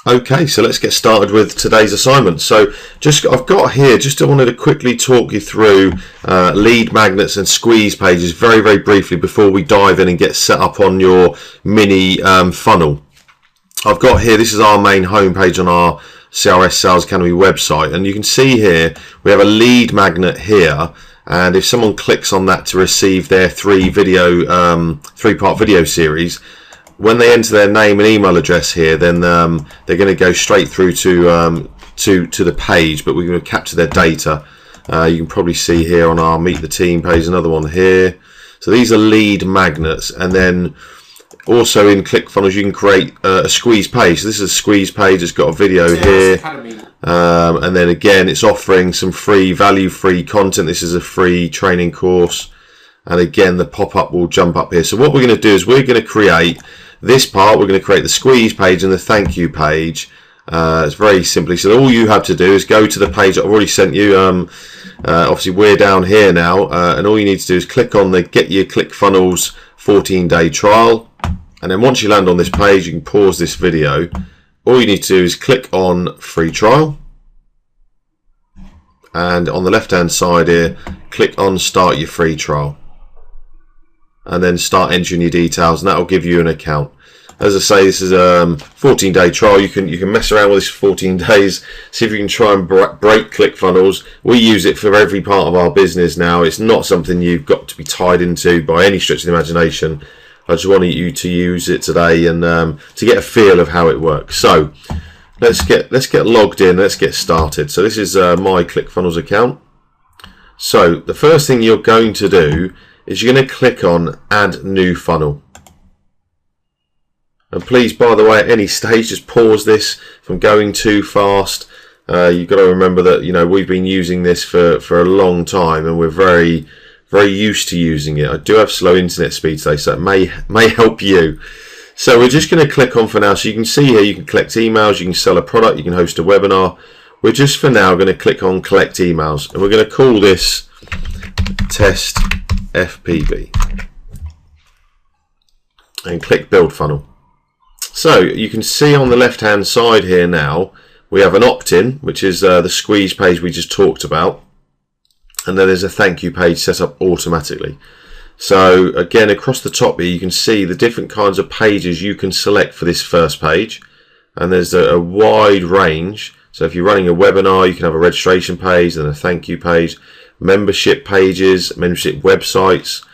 Okay, so let's get started with today's assignment. So I've got here, I wanted to quickly talk you through lead magnets and squeeze pages very, very briefly before we dive in and get set up on your mini funnel. I've got here, this is our main homepage on our CRS Sales Academy website, and you can see here we have a lead magnet here, and if someone clicks on that to receive their three-part video series, when they enter their name and email address here, then they're going to go straight through to the page, but we're going to capture their data. You can probably see here on our Meet the Team page, another one here. So these are lead magnets, and then also in ClickFunnels you can create a squeeze page. So this is a squeeze page. It's got a video here, and then again it's offering some free value-free content. This is a free training course, and again the pop-up will jump up here. So what we're going to do is we're going to create this part. We're going to create the squeeze page and the thank you page. It's very simply, so all you have to do is go to the page that I've already sent you. Obviously we're down here now, and all you need to do is click on the Get Your ClickFunnels 14-day trial, and then once you land on this page you can pause this video. All you need to do is click on free trial, and on the left hand side here click on start your free trial, and then start entering your details, and that will give you an account. As I say, this is a 14-day trial. You can mess around with this for 14 days, see if you can try and break ClickFunnels. We use it for every part of our business now. It's not something you've got to be tied into by any stretch of the imagination. I just wanted you to use it today and to get a feel of how it works. So let's get logged in. Let's get started. So this is my ClickFunnels account. So the first thing you're going to do is you're going to click on Add New Funnel. And please, by the way, at any stage, just pause this from going too fast. You've got to remember that, you know, we've been using this for a long time, and we're very, very used to using it. I do have slow internet speed today, so it may help you. So we're just going to click on for now. So you can see here, you can collect emails, you can sell a product, you can host a webinar. We're just for now going to click on collect emails, and we're going to call this Test FPV, and click build funnel. So you can see on the left hand side here now we have an opt-in, which is the squeeze page we just talked about, and then there's a thank you page set up automatically. So again, across the top here you can see the different kinds of pages you can select for this first page, and there's a wide range. So if you're running a webinar, you can have a registration page, then a thank you page, membership pages, membership websites.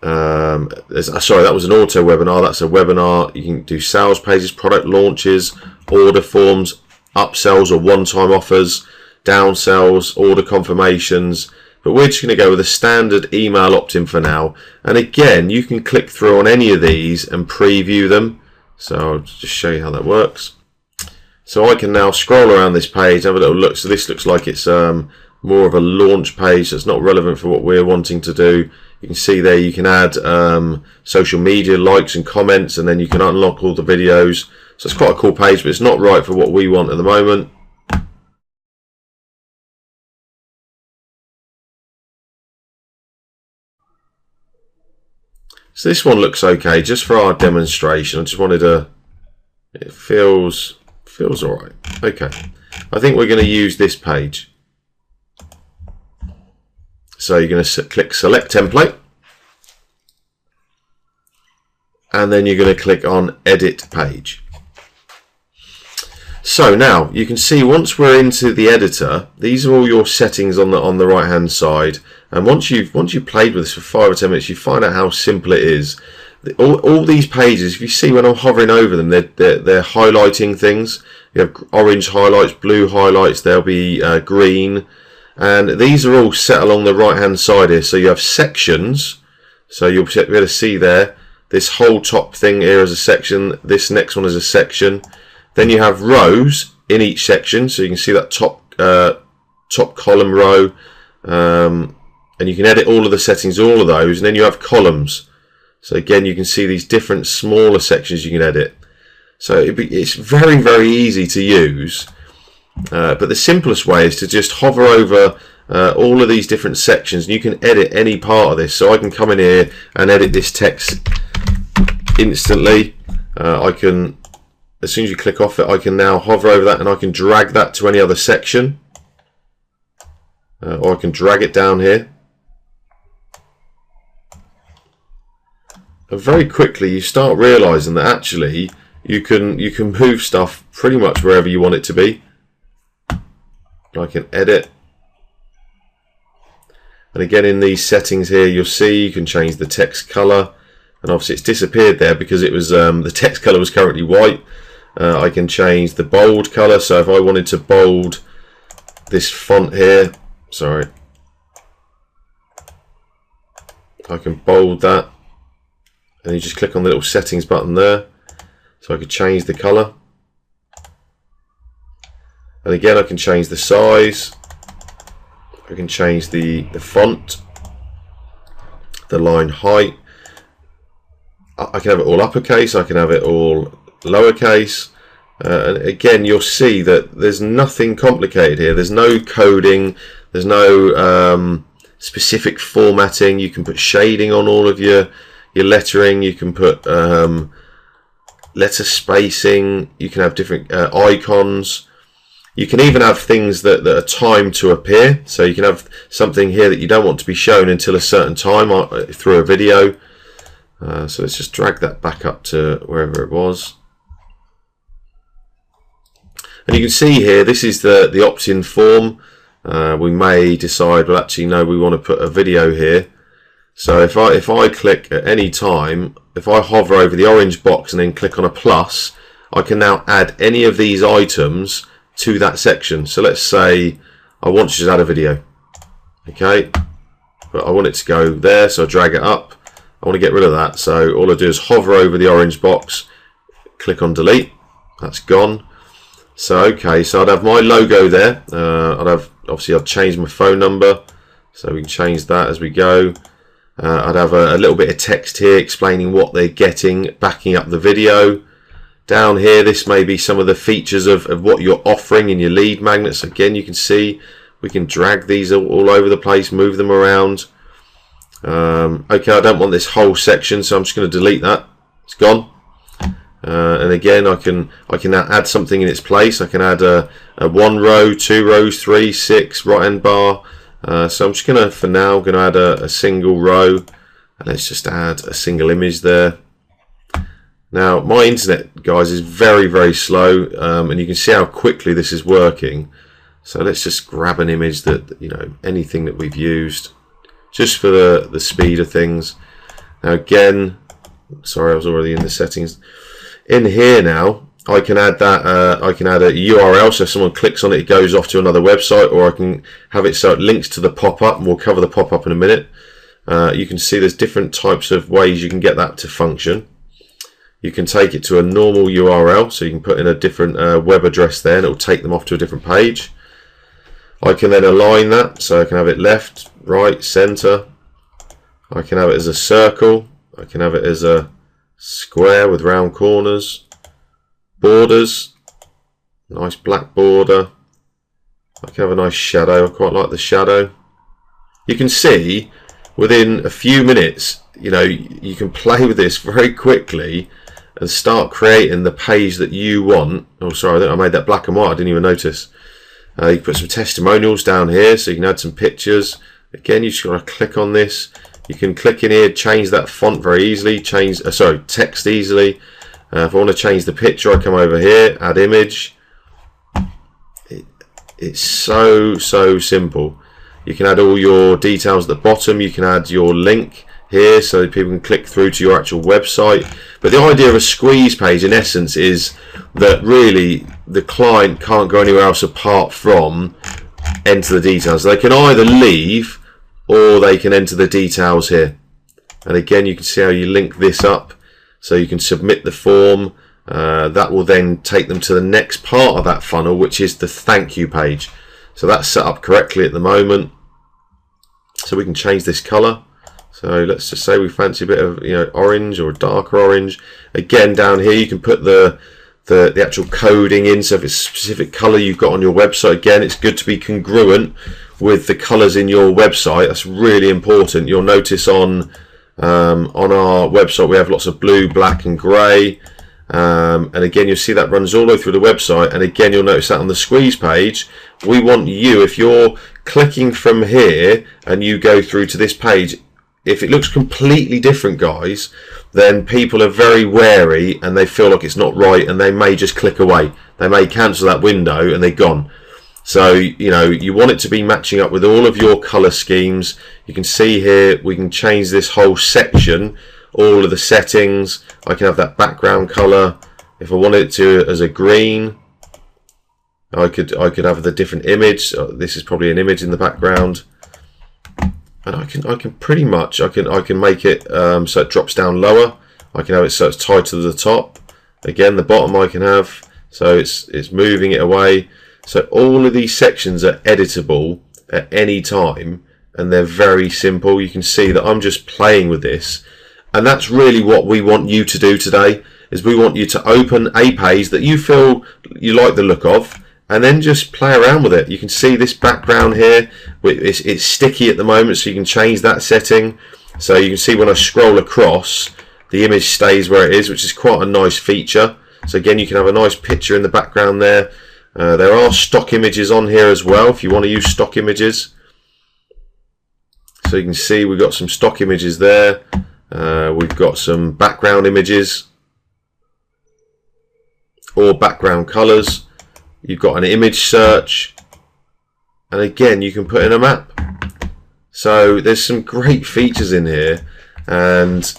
Sorry, that was an auto webinar. That's a webinar. You can do sales pages, product launches, order forms, upsells or one-time offers, downsells, order confirmations. But we're just going to go with a standard email opt-in for now. And again, you can click through on any of these and preview them. So I'll just show you how that works. So I can now scroll around this page, have a little look. So this looks like it's more of a launch page, so it's not relevant for what we're wanting to do. You can see there you can add social media likes and comments, and then you can unlock all the videos. So it's quite a cool page, but it's not right for what we want at the moment. So this one looks okay, just for our demonstration. I just wanted to, it feels all right. Okay, I think we're going to use this page. So you're going to click select template, and then you're going to click on edit page. So now you can see once we're into the editor, these are all your settings on the right hand side, and once you've played with this for 5 or 10 minutes, you find out how simple it is. All these pages, if you see when I'm hovering over them, they're highlighting things. You have orange highlights, blue highlights, there'll be green. And these are all set along the right hand side here. So you have sections. So you'll be able to see there, this whole top thing here is a section. This next one is a section. Then you have rows in each section. So you can see that top column row. And you can edit all of the settings, all of those. And then you have columns. So again, you can see these different smaller sections you can edit. So it's very, very easy to use. But the simplest way is to just hover over all of these different sections, and you can edit any part of this. So I can come in here and edit this text instantly. I can as soon as you click off it, I can now hover over that and I can drag that to any other section. Or I can drag it down here. And very quickly you start realizing that actually you can move stuff pretty much wherever you want it to be. I can edit. And again, in these settings here, you'll see you can change the text color. And obviously it's disappeared there because it was the text color was currently white. I can change the bold color. So if I wanted to bold this font here, sorry, I can bold that. And you just click on the little settings button there. So I could change the color. And again, I can change the size. I can change the font, the line height. I can have it all uppercase, I can have it all lowercase. And again, you'll see that there's nothing complicated here. There's no coding, there's no specific formatting. You can put shading on all of your lettering, you can put letter spacing, you can have different icons. You can even have things that are timed to appear. So you can have something here that you don't want to be shown until a certain time through a video. So let's just drag that back up to wherever it was. And you can see here, this is the opt-in form. We may decide, well actually no, we want to put a video here. So if I click at any time, if I hover over the orange box and then click on a plus, I can now add any of these items to that section. So let's say I want to just add a video, okay, but I want it to go there, so I drag it up. I want to get rid of that, so all I do is hover over the orange box, click on delete, that's gone. So okay, so I'd have my logo there. Obviously I've changed my phone number, so we can change that as we go. I'd have a little bit of text here explaining what they're getting, backing up the video. Down here, this may be some of the features of what you're offering in your lead magnets. Again, you can see we can drag these all over the place, move them around. Okay, I don't want this whole section, so I'm just going to delete that. It's gone. And again, I can now add something in its place. I can add a 1 row, 2 rows, 3, 6 right hand bar. So I'm just going to, for now, add a single row. And let's just add a single image there. Now, my internet, guys, is very, very slow, and you can see how quickly this is working. So let's just grab an image that, you know, anything that we've used, just for the speed of things. Now, again, sorry, I was already in the settings. In here now, I can add that. I can add a URL, so if someone clicks on it, it goes off to another website, or I can have it so it links to the pop-up, and we'll cover the pop-up in a minute. You can see there's different types of ways you can get that to function. You can take it to a normal URL, so you can put in a different web address there and it will take them off to a different page. I can then align that, so I can have it left, right, center. I can have it as a circle. I can have it as a square with round corners. Borders, nice black border. I can have a nice shadow. I quite like the shadow. You can see within a few minutes, you know, you can play with this very quickly and start creating the page that you want. Oh, sorry, I think I made that black and white. I didn't even notice. You can put some testimonials down here, so you can add some pictures. Again, you just got to click on this. You can click in here, change that font very easily. Change, text easily. If I want to change the picture, I come over here, add image. It's so simple. You can add all your details at the bottom. You can add your link here so that people can click through to your actual website. But the idea of a squeeze page in essence is that really the client can't go anywhere else apart from enter the details. They can either leave or they can enter the details here. And again, you can see how you link this up, so you can submit the form. That will then take them to the next part of that funnel, which is the thank you page. So that's set up correctly at the moment. So we can change this color. So let's just say we fancy a bit of, you know, orange or darker orange. Again, down here you can put the actual coding in. So if it's a specific color you've got on your website, again, it's good to be congruent with the colors in your website. That's really important. You'll notice on our website we have lots of blue, black, and grey. and again you'll see that runs all the way through the website, and again you'll notice that on the squeeze page we want you, if you're clicking from here and you go through to this page, if it looks completely different, guys, then people are very wary and they feel like it's not right, and they may just click away. They may cancel that window and they're gone. So, you know, you want it to be matching up with all of your color schemes. You can see here we can change this whole section, all of the settings. I can have that background color. If I wanted it to as a green, I could have the different image. This is probably an image in the background. And I can pretty much I can make it so it drops down lower. I can have it so it's tied to the top. Again, the bottom I can have so it's moving it away. So all of these sections are editable at any time, and they're very simple. You can see that I'm just playing with this, and that's really what we want you to do today. Is we want you to open a page that you feel you like the look of, and then just play around with it. You can see this background here, it's sticky at the moment, so you can change that setting. So you can see when I scroll across, the image stays where it is, which is quite a nice feature. So again, you can have a nice picture in the background there. There are stock images on here as well, if you want to use stock images. So you can see we've got some stock images there. We've got some background images or background colors. You've got an image search, and again you can put in a map. So there's some great features in here, and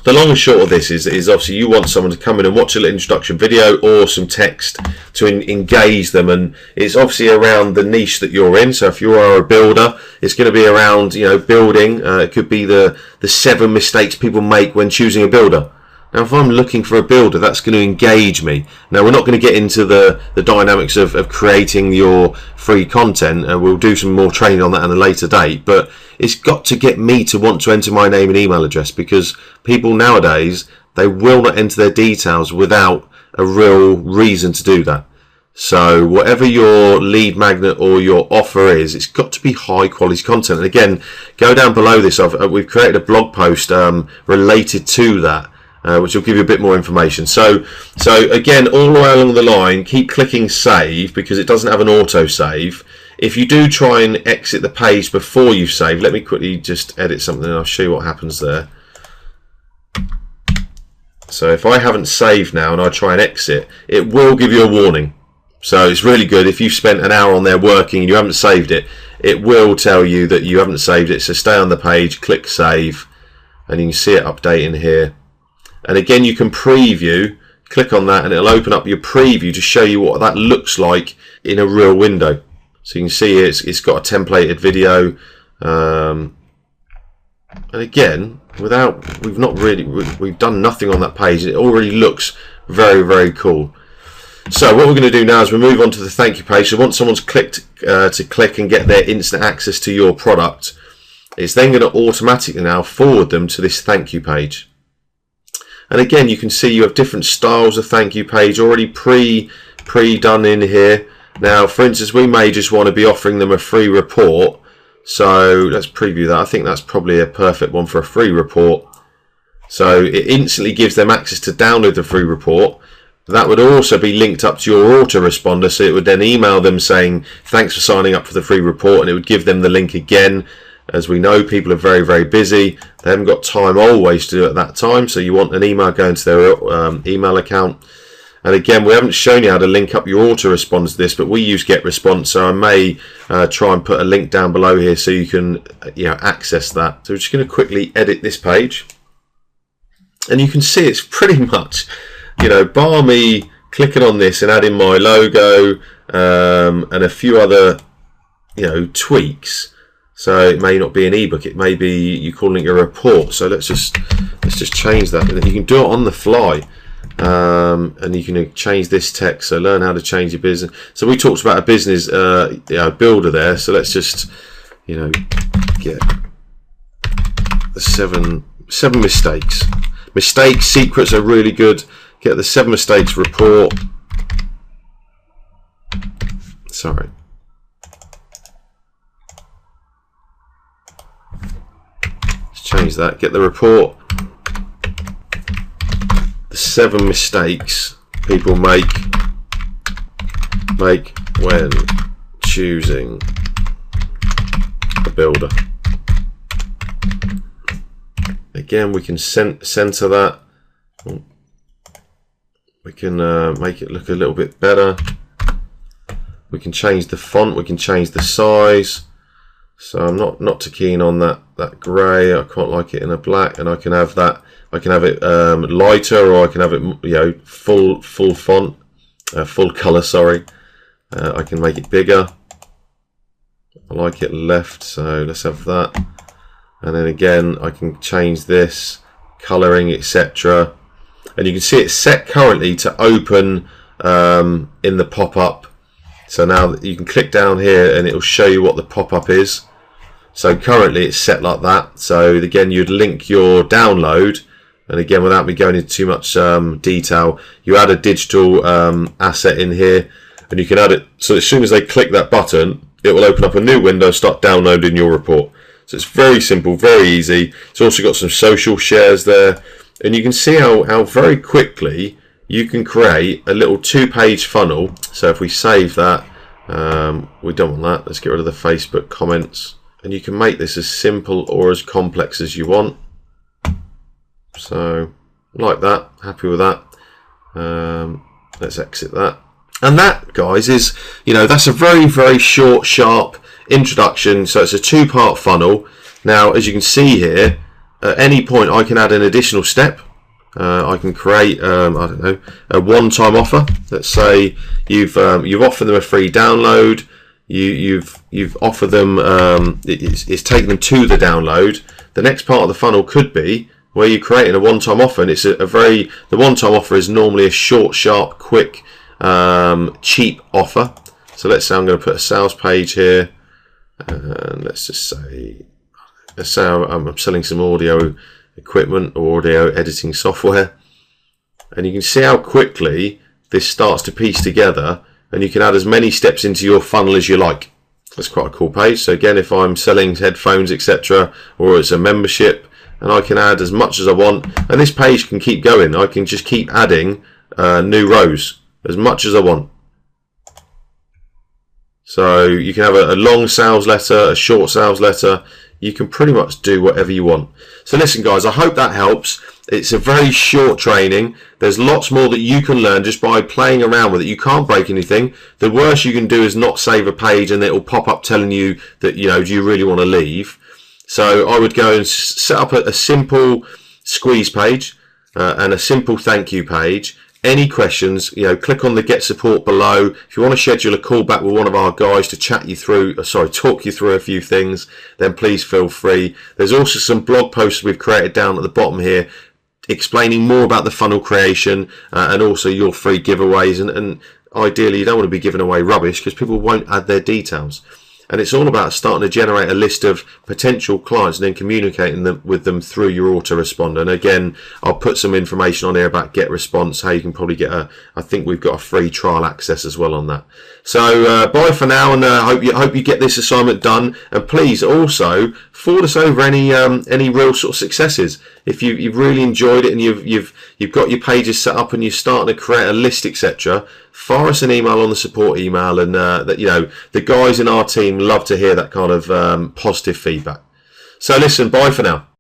the long and short of this is obviously you want someone to come in and watch a little introduction video or some text to engage them, and it's obviously around the niche that you're in. So if you are a builder, it's going to be around, you know, building. It could be the 7 mistakes people make when choosing a builder. Now, if I'm looking for a builder, that's going to engage me. Now, we're not going to get into the dynamics of creating your free content. We'll do some more training on that at a later date. But it's got to get me to want to enter my name and email address, because people nowadays, they will not enter their details without a real reason to do that. So whatever your lead magnet or your offer is, it's got to be high quality content. And again, go down below this. We've created a blog post related to that. Which will give you a bit more information. So again, all the way along the line, keep clicking save, because it doesn't have an auto save. If you do try and exit the page before you've saved, let me quickly just edit something and I'll show you what happens there. So if I haven't saved now and I try and exit, it will give you a warning. So it's really good. If you've spent an hour on there working and you haven't saved it, it will tell you that you haven't saved it. So stay on the page, click save, and you can see it updating here. And again, you can preview, click on that and it'll open up your preview to show you what that looks like in a real window. So you can see it's got a templated video. And again, we've done nothing on that page. It already looks very, very cool. So what we're going to do now is we move on to the thank you page. So once someone's clicked to click and get their instant access to your product, it's then going to automatically now forward them to this thank you page. And again, you can see you have different styles of thank you page already pre-done in here. Now, for instance, we may just want to be offering them a free report. So let's preview that. I think that's probably a perfect one for a free report. So it instantly gives them access to download the free report. That would also be linked up to your autoresponder. So it would then email them saying, thanks for signing up for the free report. And it would give them the link again. As we know, people are very, very busy. They haven't got time always to do it at that time. So you want an email going to their email account. And again, we haven't shown you how to link up your autoresponder to this, but we use GetResponse. So I may try and put a link down below here so you can access that. So we're just going to quickly edit this page. And you can see it's pretty much, bar me clicking on this and adding my logo and a few other, tweaks. So it may not be an ebook, it may be you calling it a report. So let's just change that. You can do it on the fly, and you can change this text. So learn how to change your business. So we talked about a business builder there. So let's just get the seven mistakes. Mistakes, secrets are really good. Get the 7 mistakes report. Sorry. Change that, get the report. the 7 mistakes people make when choosing a builder. Again, we can center that. We can make it look a little bit better. We can change the font. We can change the size. So I'm not too keen on that grey. I quite like it in a black, and I can have that. I can have it lighter, or I can have it, you know, full font, full color. Sorry. I can make it bigger. I like it left, so let's have that. And then again, I can change this coloring, etc. And you can see it's set currently to open in the pop-up. So now you can click down here and it will show you what the pop-up is. So currently it's set like that. So again, you'd link your download, and again, without me going into too much detail, you add a digital asset in here, and you can add it. So as soon as they click that button, it will open up a new window, start downloading your report. So it's very simple, very easy. It's also got some social shares there, and you can see how very quickly you can create a little 2-page funnel. So if we save that, we don't want that. Let's get rid of the Facebook comments. And you can make this as simple or as complex as you want. So like that, happy with that. Let's exit that. And that, guys, is, you know, that's a very, very short, sharp introduction. So it's a 2-part funnel. Now, as you can see here, at any point I can add an additional step. I can create, I don't know, a one-time offer. Let's say you've offered them a free download. You've offered them, it's taken them to the download. The next part of the funnel could be where you're creating a one-time offer, and it's the one-time offer is normally a short, sharp, quick, cheap offer. So let's say I'm going to put a sales page here, and let's say I'm selling some audio equipment or audio editing software, and you can see how quickly this starts to piece together, and you can add as many steps into your funnel as you like. That's quite a cool page. So again, if I'm selling headphones, etc., or it's a membership, and I can add as much as I want, and this page can keep going. I can just keep adding new rows as much as I want. So you can have a long sales letter, a short sales letter. You can pretty much do whatever you want. So listen, guys, I hope that helps. It's a very short training. There's lots more that you can learn just by playing around with it. You can't break anything. The worst you can do is not save a page, and it will pop up telling you that, you know, do you really want to leave? So I would go and set up a simple squeeze page and a simple thank you page. Any questions, you know, click on the get support below. If you want to schedule a call back with one of our guys to talk you through a few things, then please feel free. There's also some blog posts we've created down at the bottom here explaining more about the funnel creation and also your free giveaways. And ideally, you don't want to be giving away rubbish because people won't add their details. And it's all about starting to generate a list of potential clients and then communicating with them through your autoresponder. And again, I'll put some information on here about GetResponse, how you can probably get I think we've got a free trial access as well on that. So bye for now, and hope you get this assignment done. And please also forward us over any real sort of successes. If you've really enjoyed it and you've got your pages set up and you're starting to create a list, etc., fire us an email on the support email, and that, you know, the guys in our team love to hear that kind of positive feedback. So listen, bye for now.